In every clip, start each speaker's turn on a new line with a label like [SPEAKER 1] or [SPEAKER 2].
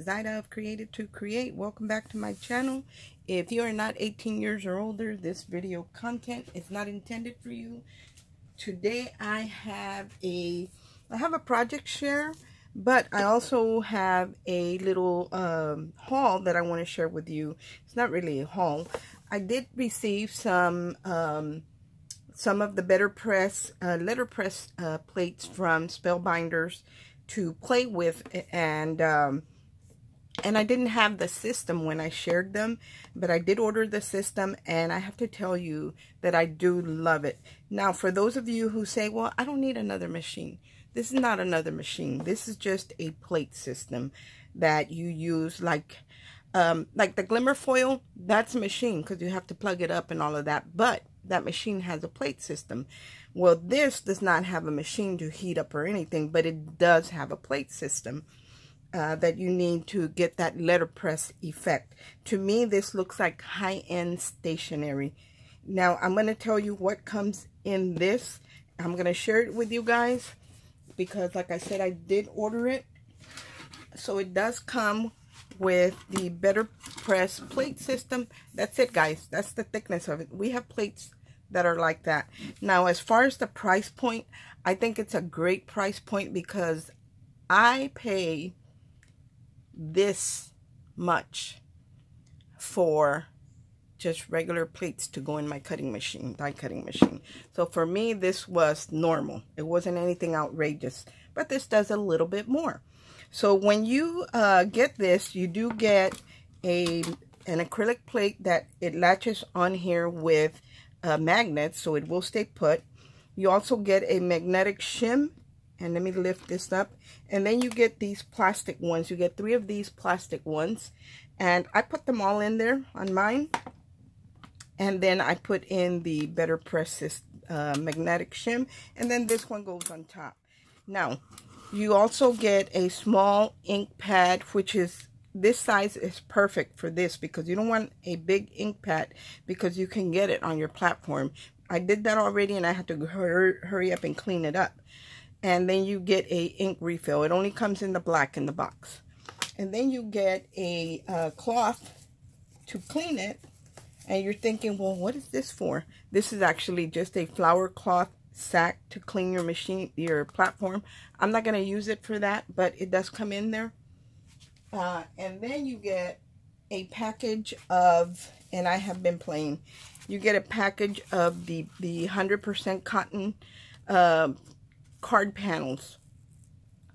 [SPEAKER 1] Zaida of Created to Create. Welcome back to my channel. If you are not 18 years or older, this video content is not intended for you. Today I have a project share, but I also have a little haul that I want to share with you. It's not really a haul. I did receive some of the Betterpress letterpress plates from Spellbinders to play with, and I didn't have the system when I shared them, but I did order the system, and I have to tell you that I do love it. Now, for those of you who say, well, I don't need another machine. This is not another machine. This is just a plate system that you use like the glimmer foil. That's a machine because you have to plug it up and all of that, but that machine has a plate system. Well, this does not have a machine to heat up or anything, but it does have a plate system that you need to get that letterpress effect. To me, this looks like high-end stationery. Now, I'm going to tell you what comes in this. I'm going to share it with you guys because, like I said, I did order it. So it does come with the Betterpress plate system. That's it, guys. That's the thickness of it. We have plates that are like that. Now, as far as the price point, I think it's a great price point because I pay this much for just regular plates to go in my cutting machine, die cutting machine. So for me, this was normal. It wasn't anything outrageous, but this does a little bit more. So when you get this, you do get an acrylic plate that it latches on here with magnets, so it will stay put. You also get a magnetic shim. And let me lift this up. And then you get these plastic ones. You get 3 of these plastic ones. And I put them all in there on mine. And then I put in the Betterpress magnetic shim. And then this one goes on top. Now, you also get a small ink pad, which is, this size is perfect for this because you don't want a big ink pad because you can get it on your platform. I did that already and I had to hurry up and clean it up. And then you get a ink refill. It only comes in the black in the box. And then you get a cloth to clean it. And you're thinking, well, what is this for? This is actually just a flour cloth sack to clean your machine, your platform. I'm not going to use it for that, but it does come in there. And then you get a package of, and I have been playing, you get a package of the 100% cotton card panels.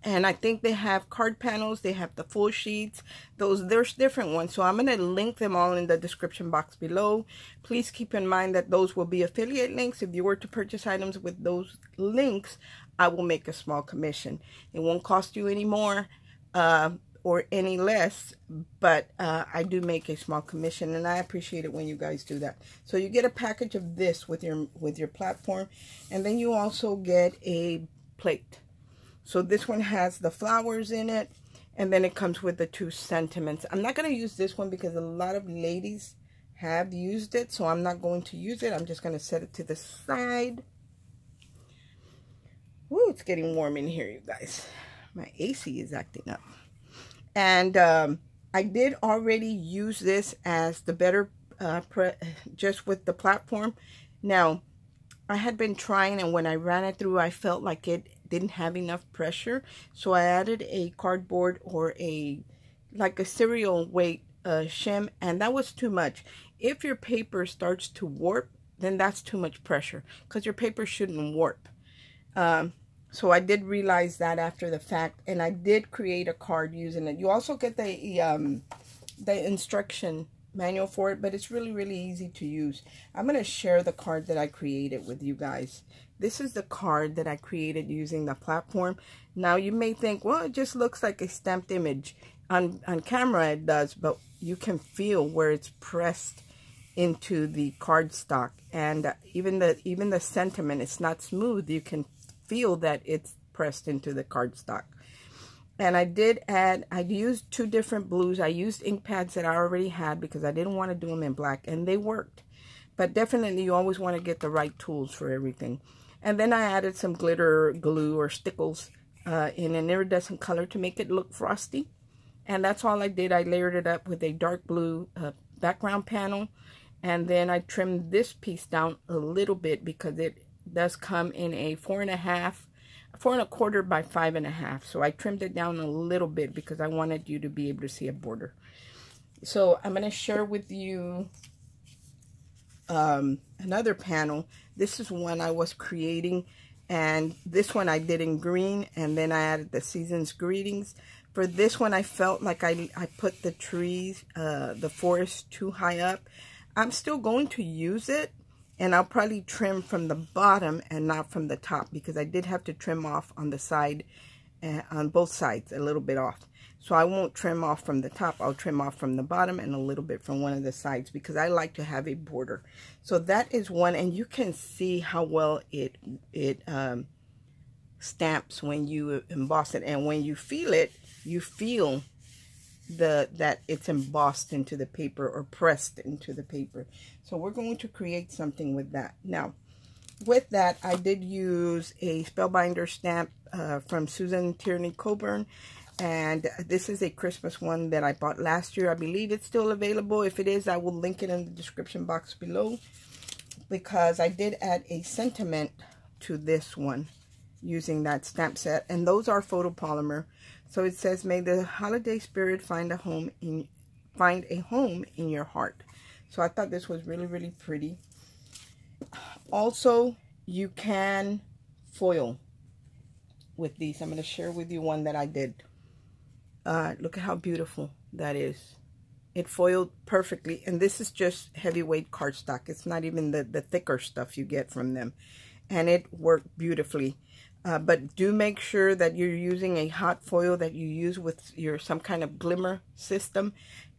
[SPEAKER 1] And I think they have card panels, they have the full sheets, there's different ones, so I'm going to link them all in the description box below. Please keep in mind that those will be affiliate links. If you were to purchase items with those links, I will make a small commission. It won't cost you any more or any less, but I do make a small commission, and I appreciate it when you guys do that. So you get a package of this with your platform, and then you also get a plate. So this one has the flowers in it, and then it comes with the 2 sentiments. I'm not going to use this one because a lot of ladies have used it, so I'm not going to use it. I'm just going to set it to the side. Woo, it's getting warm in here, you guys. My AC is acting up. And I did already use this as the Betterpress just with the platform. Now, I had been trying, and when I ran it through, I felt like it didn't have enough pressure. So I added a cardboard or like a cereal weight shim, and that was too much. If your paper starts to warp, then that's too much pressure because your paper shouldn't warp. So I did realize that after the fact, and I did create a card using it. You also get the instruction manual for it, but it's really, really easy to use. I'm going to share the card that I created with you guys. This is the card that I created using the platform. Now, you may think, well, it just looks like a stamped image. On camera, it does, but you can feel where it's pressed into the cardstock. And even the sentiment, it's not smooth. You can feel that it's pressed into the cardstock. And I used 2 different blues. I used ink pads that I already had because I didn't want to do them in black, and they worked. But definitely you always want to get the right tools for everything. And then I added some glitter glue or stickles in an iridescent color to make it look frosty. And that's all I did. I layered it up with a dark blue background panel. And then I trimmed this piece down a little bit because it does come in a 4 1/4 by 5 1/2. So I trimmed it down a little bit because I wanted you to be able to see a border. So I'm going to share with you another panel. This is one I was creating, and this one I did in green, and then I added the season's greetings. For this one, I felt like I put the trees, the forest too high up. I'm still going to use it, and I'll probably trim from the bottom and not from the top, because I did have to trim off on the side, on both sides, a little bit off. So I won't trim off from the top. I'll trim off from the bottom and a little bit from one of the sides, because I like to have a border. So that is one, and you can see how well it stamps when you emboss it, and when you feel it, you feel that it's embossed into the paper or pressed into the paper. So we're going to create something with that. Now, with that, I did use a Spellbinder stamp from Susan Tierney Coburn, and this is a Christmas one that I bought last year. I believe it's still available. If it is, I will link it in the description box below, because I did add a sentiment to this one using that stamp set, and those are photopolymer. So it says, "May the holiday spirit find a home in your heart." So I thought this was really, really pretty. Also, you can foil with these. I'm going to share with you one that I did. Look at how beautiful that is. It foiled perfectly, and this is just heavyweight cardstock. It's not even the thicker stuff you get from them, and it worked beautifully. But do make sure that you're using a hot foil that you use with some kind of glimmer system,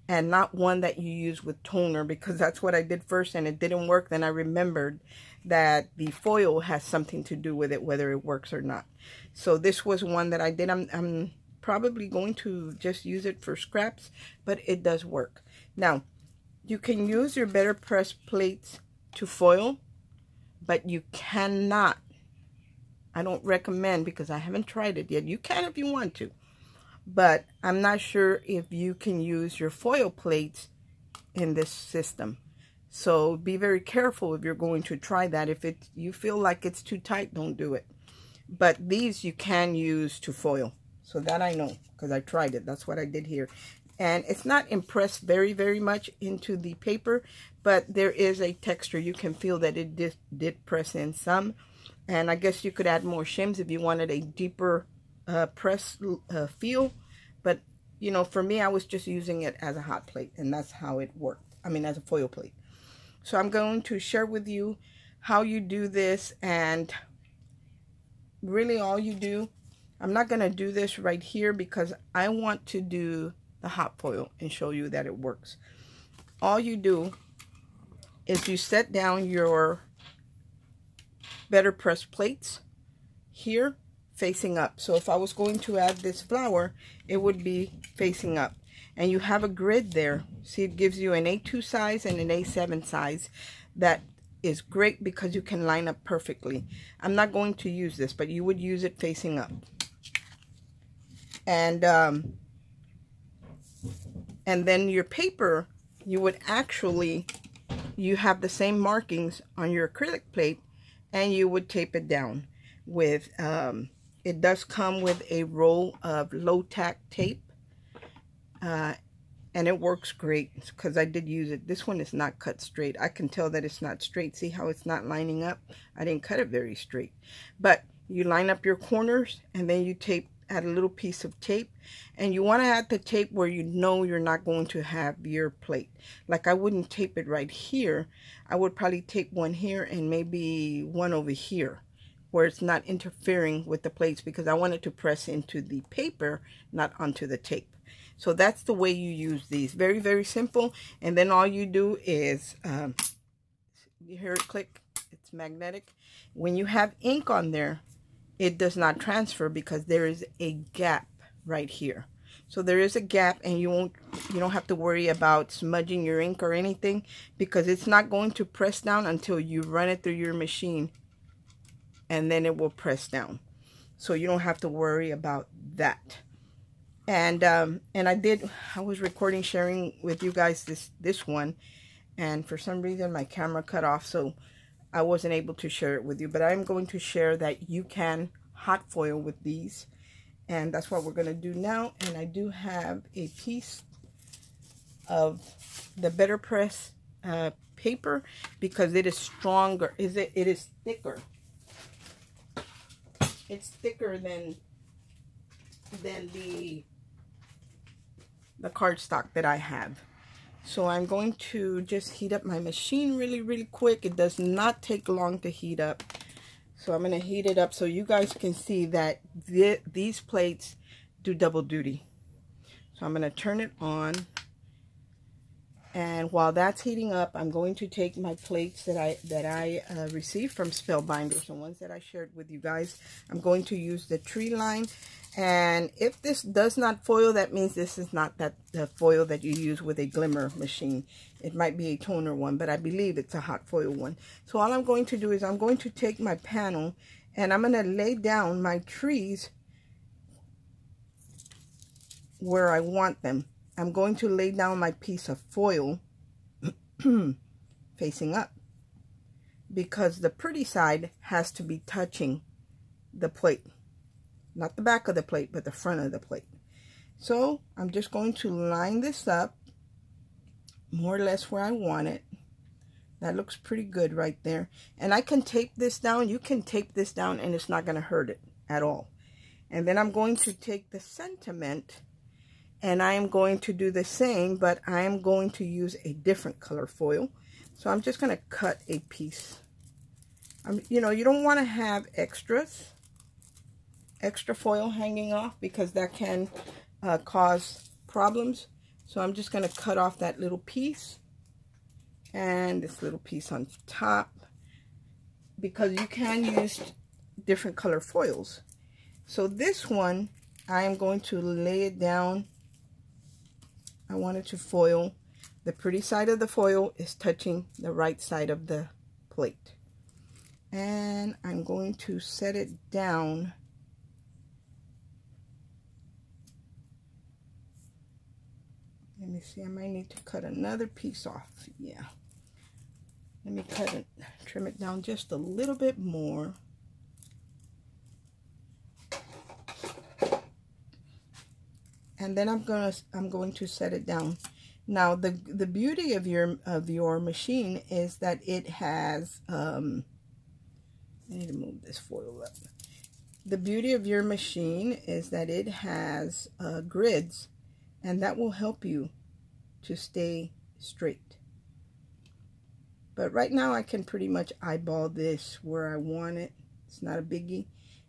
[SPEAKER 1] and not one that you use with toner, because that's what I did first and it didn't work. Then I remembered that the foil has something to do with it, whether it works or not. So this was one that I did. I'm probably going to just use it for scraps, but it does work. Now, you can use your Betterpress plates to foil, but you cannot. I don't recommend, because I haven't tried it yet. You can if you want to, but I'm not sure if you can use your foil plates in this system. So be very careful if you're going to try that. If you feel like it's too tight, don't do it. But these you can use to foil. So that I know, because I tried it. That's what I did here. And it's not impressed very, very much into the paper, but there is a texture. You can feel that it did press in some. And I guess you could add more shims if you wanted a deeper press feel. But, you know, for me, I was just using it as a hot plate, and that's how it worked. I mean, as a foil plate. So I'm going to share with you how you do this, and really all you do, I'm not going to do this right here because I want to do the hot foil and show you that it works. All you do is you set down your Betterpress plates here facing up. So if I was going to add this flower, it would be facing up. And you have a grid there. See, it gives you an A2 size and an A7 size. That is great because you can line up perfectly. I'm not going to use this, but you would use it facing up. And then your paper, you would actually, you have the same markings on your acrylic plate, and you would tape it down with, it does come with a roll of low-tack tape, and it works great because I did use it. This one is not cut straight. I can tell that it's not straight. See how it's not lining up? I didn't cut it very straight. But you line up your corners, and then you add a little piece of tape, and you want to add the tape where you know you're not going to have your plate. Like I wouldn't tape it right here. I would probably tape one here and maybe one over here where it's not interfering with the plates, because I want it to press into the paper, not onto the tape. So that's the way you use these. Very, very simple. And then all you do is, you hear it click, it's magnetic. When you have ink on there, it does not transfer because there is a gap right here. So there is a gap, and you don't have to worry about smudging your ink or anything, because it's not going to press down until you run it through your machine, and then it will press down. So you don't have to worry about that. And I was recording, sharing with you guys this one, and for some reason my camera cut off, so I wasn't able to share it with you. But I'm going to share that you can hot foil with these, and that's what we're going to do now. And I do have a piece of the Betterpress paper because it is stronger. It is thicker. It's thicker than the cardstock that I have. So I'm going to just heat up my machine really quick. It does not take long to heat up. So I'm going to heat it up so you guys can see that these plates do double duty. So I'm going to turn it on. And while that's heating up, I'm going to take my plates that I received from Spellbinders, the ones that I shared with you guys. I'm going to use the tree line. And if this does not foil, that means this is not the foil that you use with a glimmer machine. It might be a toner one, but I believe it's a hot foil one. So all I'm going to do is I'm going to take my panel and I'm going to lay down my trees where I want them. I'm going to lay down my piece of foil facing up because the pretty side has to be touching the plate. Not the back of the plate, but the front of the plate. So I'm just going to line this up more or less where I want it. That looks pretty good right there. And I can tape this down. You can tape this down and it's not going to hurt it at all. And then I'm going to take the sentiment and I am going to do the same, but I am going to use a different color foil. So I'm just going to cut a piece. You know, you don't want to have extra foil hanging off because that can cause problems. So I'm just going to cut off that little piece and this little piece on top because you can use different color foils. So this one, I am going to lay it down. I want it to foil. The pretty side of the foil is touching the right side of the plate. And I'm going to set it down. Let me see, I might need to cut another piece off. Yeah. Let me cut it, trim it down just a little bit more. And then I'm going to set it down. Now the beauty of your machine is that it has I need to move this foil up. The beauty of your machine is that it has grids, and that will help you to stay straight. But right now I can pretty much eyeball this where I want it. It's not a biggie.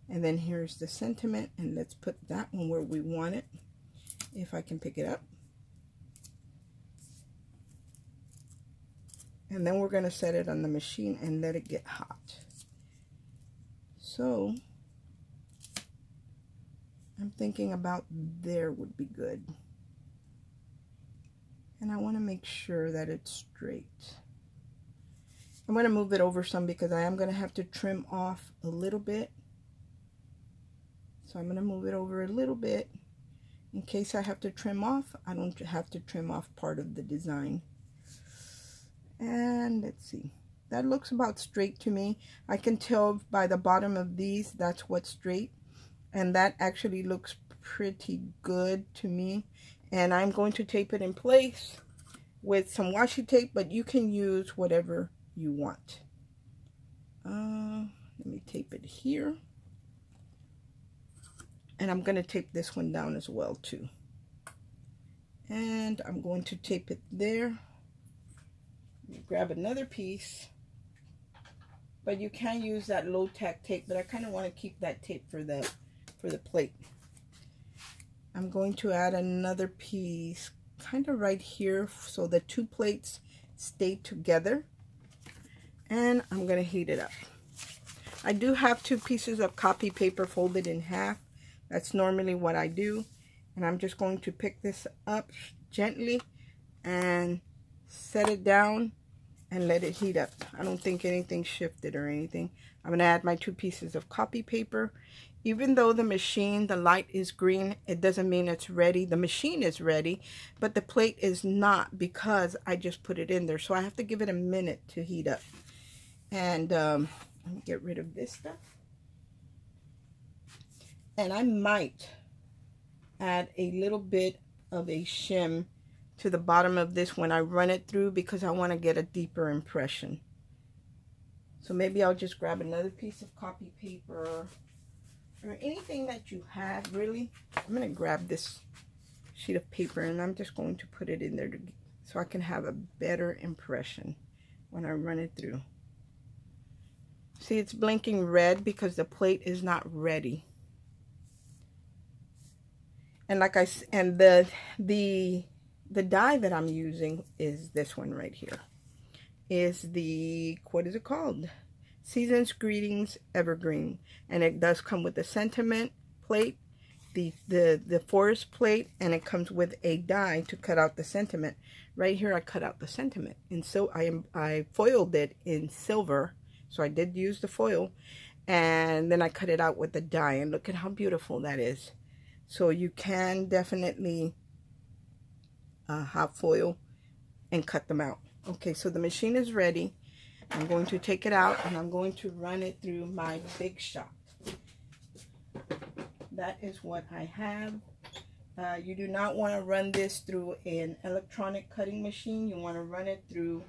[SPEAKER 1] And then here's the sentiment, and let's put that one where we want it. If I can pick it up. And then we're going to set it on the machine and let it get hot. So I'm thinking about there would be good. And I want to make sure that it's straight. I'm going to move it over some because I am going to have to trim off a little bit. So I'm going to move it over a little bit. In case I have to trim off, I don't have to trim off part of the design. And let's see. That looks about straight to me. I can tell by the bottom of these, that's what's straight. And that actually looks pretty good to me. And I'm going to tape it in place with some washi tape, but you can use whatever you want. Let me tape it here. And I'm going to tape this one down as well too. And I'm going to tape it there. Grab another piece. But you can use that low tack tape, but I kind of want to keep that tape for the plate. I'm going to add another piece kind of right here so the two plates stay together. And I'm going to heat it up. I do have 2 pieces of copy paper folded in half. That's normally what I do. And I'm just going to pick this up gently and set it down and let it heat up. I don't think anything shifted or anything. I'm going to add my 2 pieces of copy paper. Even though the machine, the light is green, it doesn't mean it's ready. The machine is ready, but the plate is not, because I just put it in there. So I have to give it a minute to heat up. And let me get rid of this stuff. And I might add a little bit of a shim to the bottom of this when I run it through, because I want to get a deeper impression. So maybe I'll just grab another piece of copy paper or anything that you have, really. I'm going to grab this sheet of paper and I'm just going to put it in there so I can have a better impression when I run it through. See, it's blinking red because the plate is not ready. And like the dye that I'm using is this one right here. Is the, what is it called? Season's Greetings Evergreen. And it does come with the sentiment plate, the forest plate, and it comes with a die to cut out the sentiment. Right here I cut out the sentiment. And so I foiled it in silver. So I did use the foil. And then I cut it out with the die. And look at how beautiful that is. So you can definitely hot foil and cut them out. Okay, so the machine is ready. I'm going to take it out and I'm going to run it through my Big Shot. That is what I have. You do not want to run this through an electronic cutting machine. You want to run it through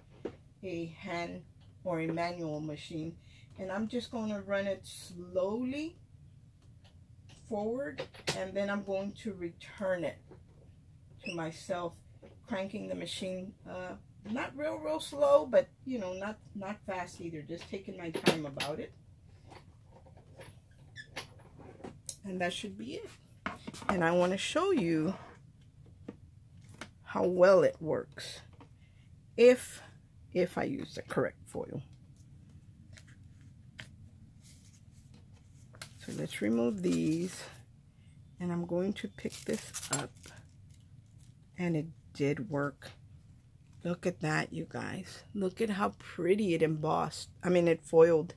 [SPEAKER 1] a hand or a manual machine. And I'm just going to run it slowly forward, and then I'm going to return it to myself, cranking the machine not real slow, but you know, not fast either, just taking my time about it. And that should be it. And I want to show you how well it works if I use the correct foil. So let's remove these, and I'm going to pick this up, and it did work. Look at that, you guys. Look at how pretty it embossed. I mean, it foiled.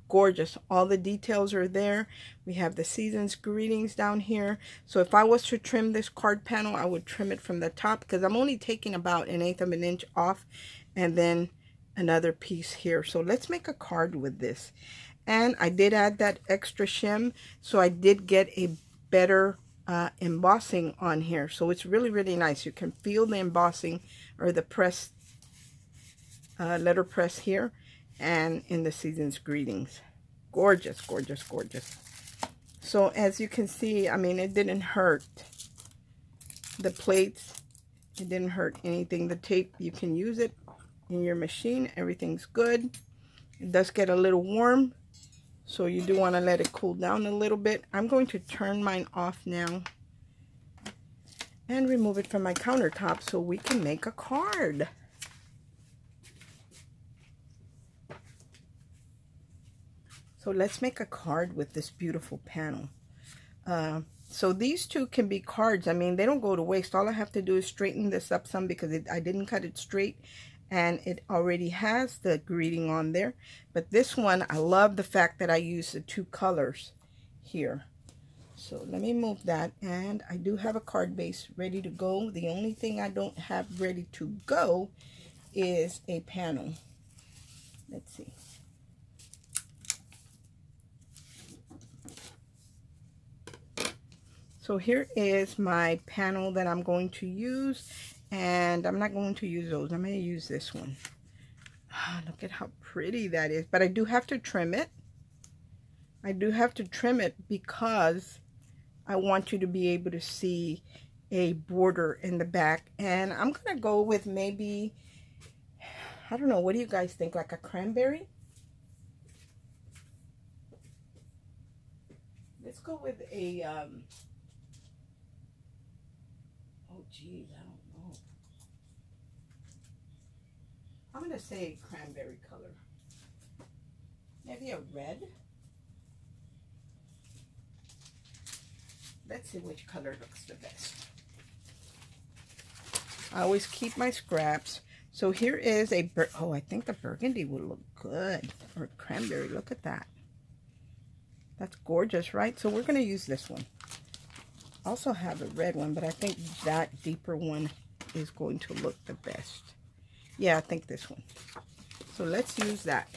[SPEAKER 1] Gorgeous. All the details are there. We have the Season's Greetings down here. So if I was to trim this card panel, I would trim it from the top, because I'm only taking about 1/8 of an inch off, and then another piece here. So let's make a card with this. And I did add that extra shim, so I did get a better embossing on here. So it's really nice. You can feel the embossing or the press, letter press here, and in the Season's Greetings. Gorgeous, gorgeous, gorgeous. So as you can see, I mean, it didn't hurt the plates. It didn't hurt anything. The tape, you can use it in your machine. Everything's good. It does get a little warm, so you do want to let it cool down a little bit. I'm going to turn mine off now and remove it from my countertop so we can make a card. So let's make a card with this beautiful panel. So these two can be cards. I mean, they don't go to waste. All I have to do is straighten this up some, because I didn't cut it straight, and it already has the greeting on there. But this one, I love the fact that I use the two colors here. So let me move that, and I do have a card base ready to go. The only thing I don't have ready to go is a panel. Let's see. So here is my panel that I'm going to use, and I'm not going to use those. I'm going to use this one. Look at how pretty that is. But I do have to trim it. I do have to trim it because I want you to be able to see a border in the back. And I'm going to go with maybe, I don't know, what do you guys think? Like a cranberry? Let's go with a, oh geez, I don't know. I'm going to say cranberry color. Maybe a red. Let's see which color looks the best. I always keep my scraps. So here is a, oh, I think the burgundy would look good. Or cranberry, look at that. That's gorgeous, right? So we're going to use this one. I also have a red one, but I think that deeper one is going to look the best. Yeah, I think this one. So let's use that.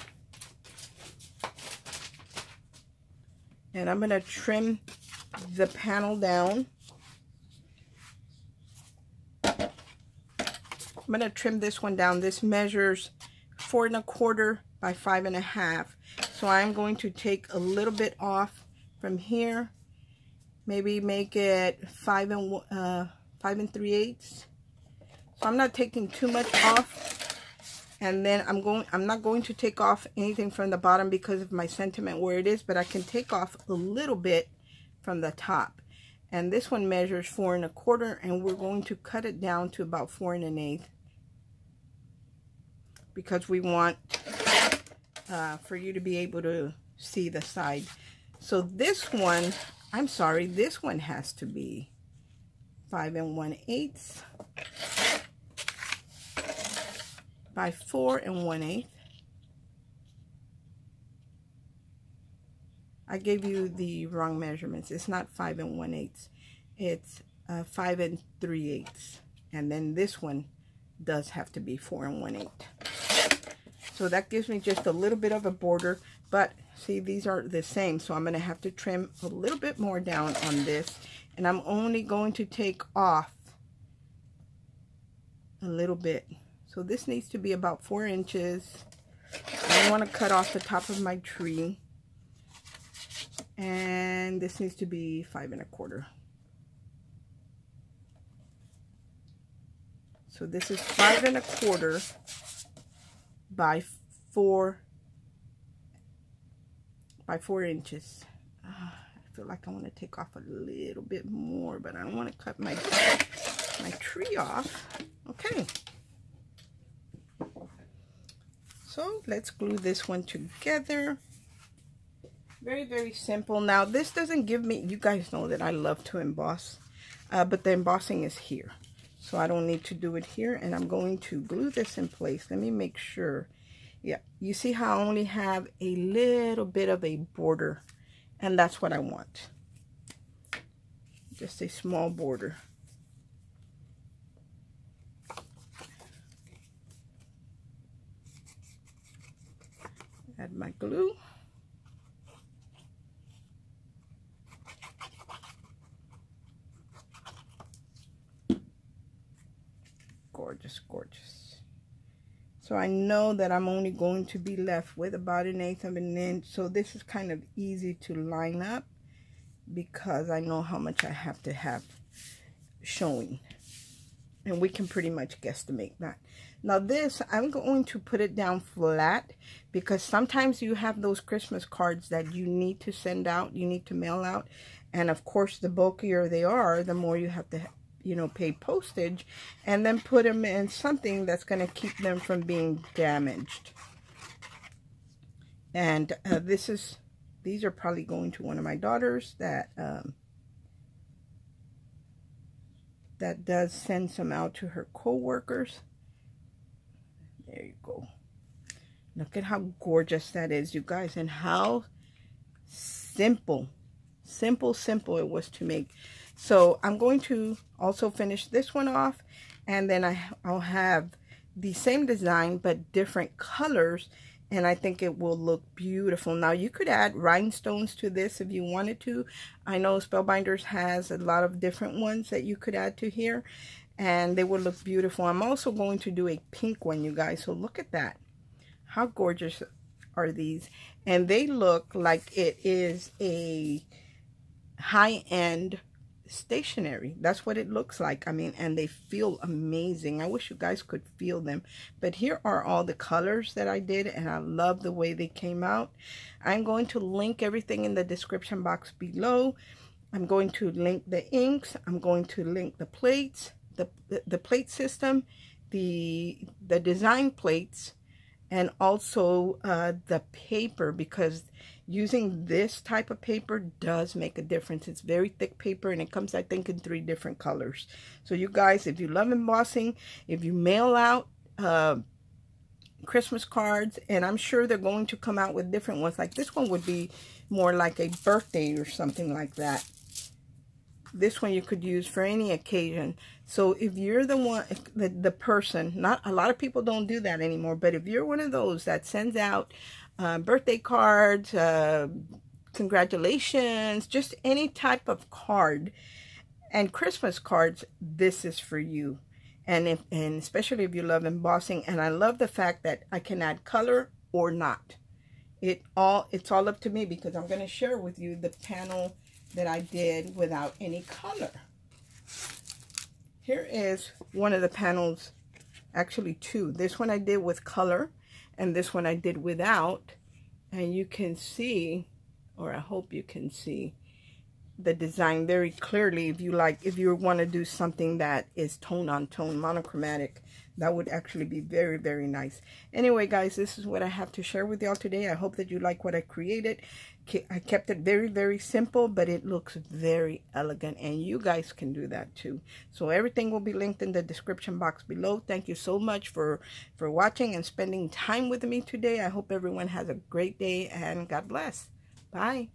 [SPEAKER 1] And I'm going to trim the panel down. I'm going to trim this one down. This measures 4 1/4 by 5 1/2. So I'm going to take a little bit off from here. Maybe make it 5 3/8. So I'm not taking too much off. And then I'm not going to take off anything from the bottom because of my sentiment where it is, but I can take off a little bit from the top. And this one measures 4 1/4, and we're going to cut it down to about 4 1/8 because we want for you to be able to see the side. So this one, I'm sorry, this one has to be 5 1/8 by 4 1/8. I gave you the wrong measurements. It's not 5 1/8. It's 5 3/8. And then this one does have to be 4 1/8. So that gives me just a little bit of a border. But see, these are the same. So I'm going to have to trim a little bit more down on this. And I'm only going to take off a little bit. So this needs to be about 4 inches. I don't want to cut off the top of my tree. And this needs to be 5 1/4. So this is 5 1/4 by 4 inches. I feel like I want to take off a little bit more, but I don't want to cut my tree off. Okay. So let's glue this one together. Very, very simple. Now this doesn't give me, you guys know that I love to emboss, but the embossing is here. So I don't need to do it here, and I'm going to glue this in place. Let me make sure. Yeah, you see how I only have a little bit of a border, and that's what I want. Just a small border. Add my glue. Gorgeous, gorgeous. So I know that I'm only going to be left with about 1/8 of an inch. So this is kind of easy to line up because I know how much I have to have showing. And we can pretty much guesstimate that. Now this, I'm going to put it down flat because sometimes you have those Christmas cards that you need to send out, you need to mail out. And of course, the bulkier they are, the more you have to, you know, pay postage, and then put them in something that's going to keep them from being damaged. And these are probably going to one of my daughters that that does send some out to her co-workers. There you go. Look at how gorgeous that is, you guys, and how simple it was to make. So I'm going to also finish this one off, and then I'll have the same design but different colors, and I think it will look beautiful. Now you could add rhinestones to this if you wanted to. I know Spellbinders has a lot of different ones that you could add to here, and they will look beautiful. I'm also going to do a pink one, you guys, so look at that. How gorgeous are these? And they look like it is a high-end stationery. That's what it looks like. I mean, and they feel amazing. I wish you guys could feel them. But here are all the colors that I did, and I love the way they came out. I'm going to link everything in the description box below. I'm going to link the inks. I'm going to link the plates, the plate system, the design plates, and also the paper, because using this type of paper does make a difference. It's very thick paper, and it comes, I think, in 3 different colors. So you guys, if you love embossing, if you mail out Christmas cards, and I'm sure they're going to come out with different ones. Like this one would be more like a birthday or something like that. This one you could use for any occasion. So if you're the one, the person, not a lot of people don't do that anymore, but if you're one of those that sends out birthday cards, congratulations, just any type of card, and Christmas cards, this is for you. And especially if you love embossing. And I love the fact that I can add color or not. It's all up to me, because I'm going to share with you the panel that I did without any color. Here is one of the panels, actually two. This one I did with color, and this one I did without. And you can see, or I hope you can see, the design very clearly. If you want to do something that is tone on tone, monochromatic, that would actually be very, very nice. Anyway, guys, this is what I have to share with y'all today. I hope that you like what I created. I kept it very, very simple, but it looks very elegant, and you guys can do that too. So everything will be linked in the description box below. Thank you so much for watching and spending time with me today. I hope everyone has a great day, and God bless. Bye.